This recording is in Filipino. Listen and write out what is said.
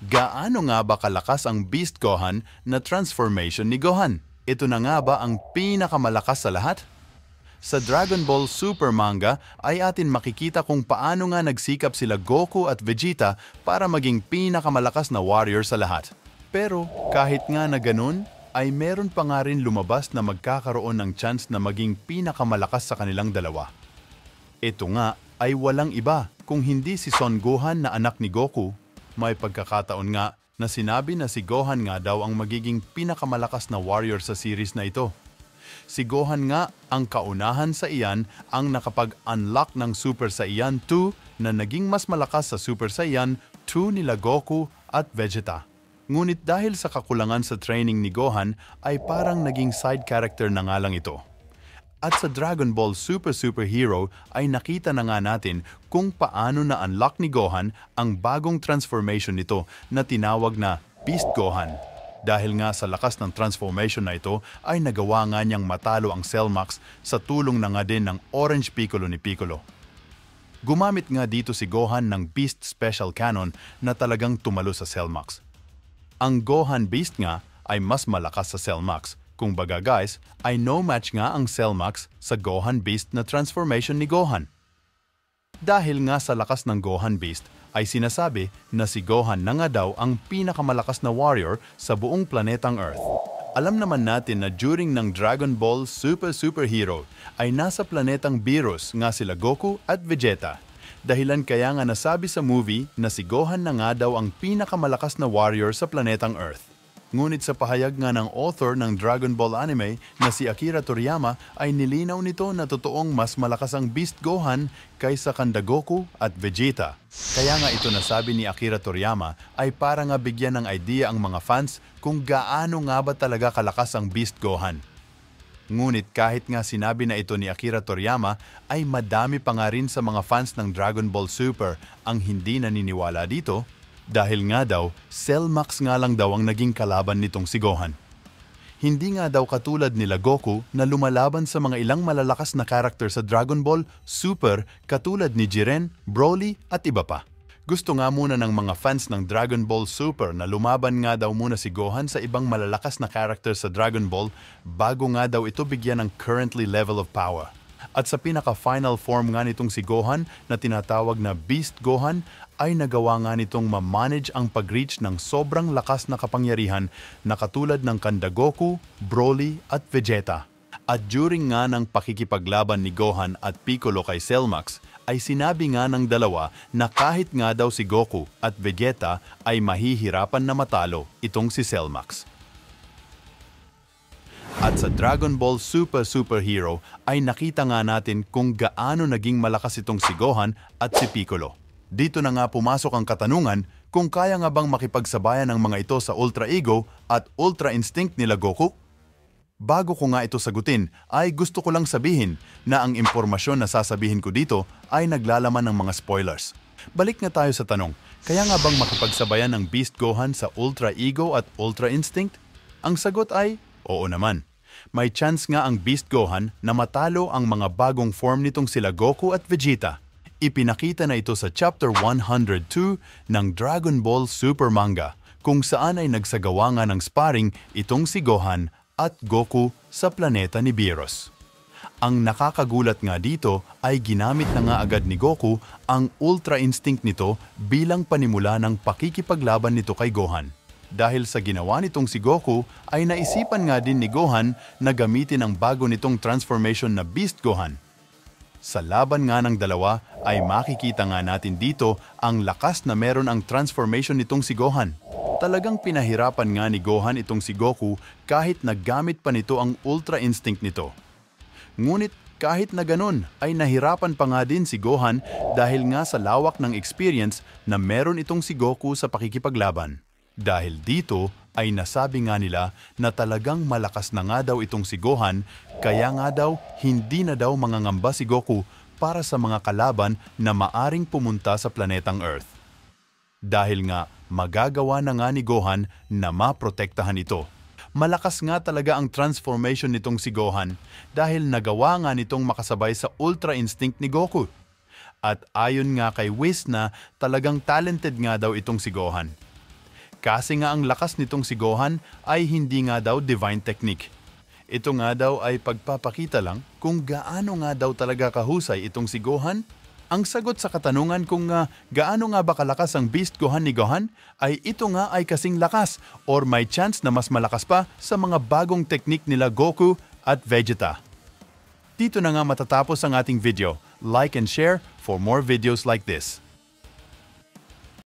Gaano nga ba kalakas ang Beast Gohan na transformation ni Gohan? Ito na nga ba ang pinakamalakas sa lahat? Sa Dragon Ball Super manga ay atin makikita kung paano nga nagsikap sila Goku at Vegeta para maging pinakamalakas na warrior sa lahat. Pero kahit nga na ganun, ay meron pa nga rin lumabas na magkakaroon ng chance na maging pinakamalakas sa kanilang dalawa. Ito nga ay walang iba kung hindi si Son Gohan na anak ni Goku. May pagkakataon nga na sinabi na si Gohan nga daw ang magiging pinakamalakas na warrior sa series na ito. Si Gohan nga ang kaunahan sa iyan ang nakapag-unlock ng Super Saiyan 2 na naging mas malakas sa Super Saiyan 2 nila Goku at Vegeta. Ngunit dahil sa kakulangan sa training ni Gohan ay parang naging side character na nga lang ito. At sa Dragon Ball Super Hero ay nakita na nga natin kung paano na-unlock ni Gohan ang bagong transformation nito na tinawag na Beast Gohan. Dahil nga sa lakas ng transformation na ito ay nagawa nga niyang matalo ang Cell Max sa tulong na nga din ng Orange Piccolo ni Piccolo. Gumamit nga dito si Gohan ng Beast Special Cannon na talagang tumalo sa Cell Max. Ang Gohan Beast nga ay mas malakas sa Cell Max. Kung baga guys, ay no match nga ang Cell Max sa Gohan Beast na transformation ni Gohan. Dahil nga sa lakas ng Gohan Beast, ay sinasabi na si Gohan na nga daw ang pinakamalakas na warrior sa buong planetang Earth. Alam naman natin na during ng Dragon Ball Super Hero ay nasa planetang Beerus nga sila Goku at Vegeta. Dahilan kaya nga nasabi sa movie na si Gohan na nga daw ang pinakamalakas na warrior sa planetang Earth. Ngunit sa pahayag nga ng author ng Dragon Ball anime na si Akira Toriyama ay nilinaw nito na totoong mas malakas ang Beast Gohan kaysa kanda Goku at Vegeta. Kaya nga ito nasabi ni Akira Toriyama ay para nga bigyan ng idea ang mga fans kung gaano nga ba talaga kalakas ang Beast Gohan. Ngunit kahit nga sinabi na ito ni Akira Toriyama ay madami pa nga rin sa mga fans ng Dragon Ball Super ang hindi naniniwala dito. Dahil nga daw, Cell Max nga lang daw ang naging kalaban nitong si Gohan. Hindi nga daw katulad nila Goku na lumalaban sa mga ilang malalakas na karakter sa Dragon Ball Super katulad ni Jiren, Broly at iba pa. Gusto nga muna ng mga fans ng Dragon Ball Super na lumaban nga daw muna si Gohan sa ibang malalakas na karakter sa Dragon Ball bago nga daw ito bigyan ng currently level of power. At sa pinaka-final form nga nitong si Gohan na tinatawag na Beast Gohan ay nagawa nga nitong ma-manage ang pag-reach ng sobrang lakas na kapangyarihan na katulad ng kanda Goku, Broly at Vegeta. At during nga ng pakikipaglaban ni Gohan at Piccolo kay Cell Max ay sinabi nga ng dalawa na kahit nga daw si Goku at Vegeta ay mahihirapan na matalo itong si Cell Max. At sa Dragon Ball Super Hero ay nakita nga natin kung gaano naging malakas itong si Gohan at si Piccolo. Dito na nga pumasok ang katanungan kung kaya nga bang makipagsabayan ng mga ito sa Ultra Ego at Ultra Instinct nila Goku? Bago ko nga ito sagutin ay gusto ko lang sabihin na ang impormasyon na sasabihin ko dito ay naglalaman ng mga spoilers. Balik nga tayo sa tanong, kaya nga bang makipagsabayan ng Beast Gohan sa Ultra Ego at Ultra Instinct? Ang sagot ay oo naman. May chance nga ang Beast Gohan na matalo ang mga bagong form nitong sila Goku at Vegeta. Ipinakita na ito sa Chapter 102 ng Dragon Ball Super Manga, kung saan ay nagsagawa nga ng sparring itong si Gohan at Goku sa planeta ni Beerus. Ang nakakagulat nga dito ay ginamit na nga agad ni Goku ang Ultra Instinct nito bilang panimula ng pakikipaglaban nito kay Gohan. Dahil sa ginawa nitong si Goku ay naisipan nga din ni Gohan na gamitin ang bago nitong transformation na Beast Gohan. Sa laban nga ng dalawa ay makikita nga natin dito ang lakas na meron ang transformation nitong si Gohan. Talagang pinahirapan nga ni Gohan itong si Goku kahit naggamit pa nito ang Ultra Instinct nito. Ngunit kahit na ganun ay nahirapan pa nga din si Gohan dahil nga sa lawak ng experience na meron itong si Goku sa pakikipaglaban. Dahil dito ay nasabi nga nila na talagang malakas na nga daw itong si Gohan, kaya nga daw hindi na daw mangangamba si Goku para sa mga kalaban na maaring pumunta sa planetang Earth. Dahil nga magagawa na nga ni Gohan na maprotektahan ito. Malakas nga talaga ang transformation nitong si Gohan dahil nagawa nga nitong makasabay sa Ultra Instinct ni Goku. At ayon nga kay Whis na talagang talented nga daw itong si Gohan. Kasi nga ang lakas nitong si Gohan ay hindi nga daw divine technique. Ito nga daw ay pagpapakita lang kung gaano nga daw talaga kahusay itong si Gohan. Ang sagot sa katanungan kung gaano nga ba kalakas ang Beast Gohan ni Gohan ay ito nga ay kasing lakas or may chance na mas malakas pa sa mga bagong teknik nila Goku at Vegeta. Dito na nga matatapos ang ating video. Like and share for more videos like this.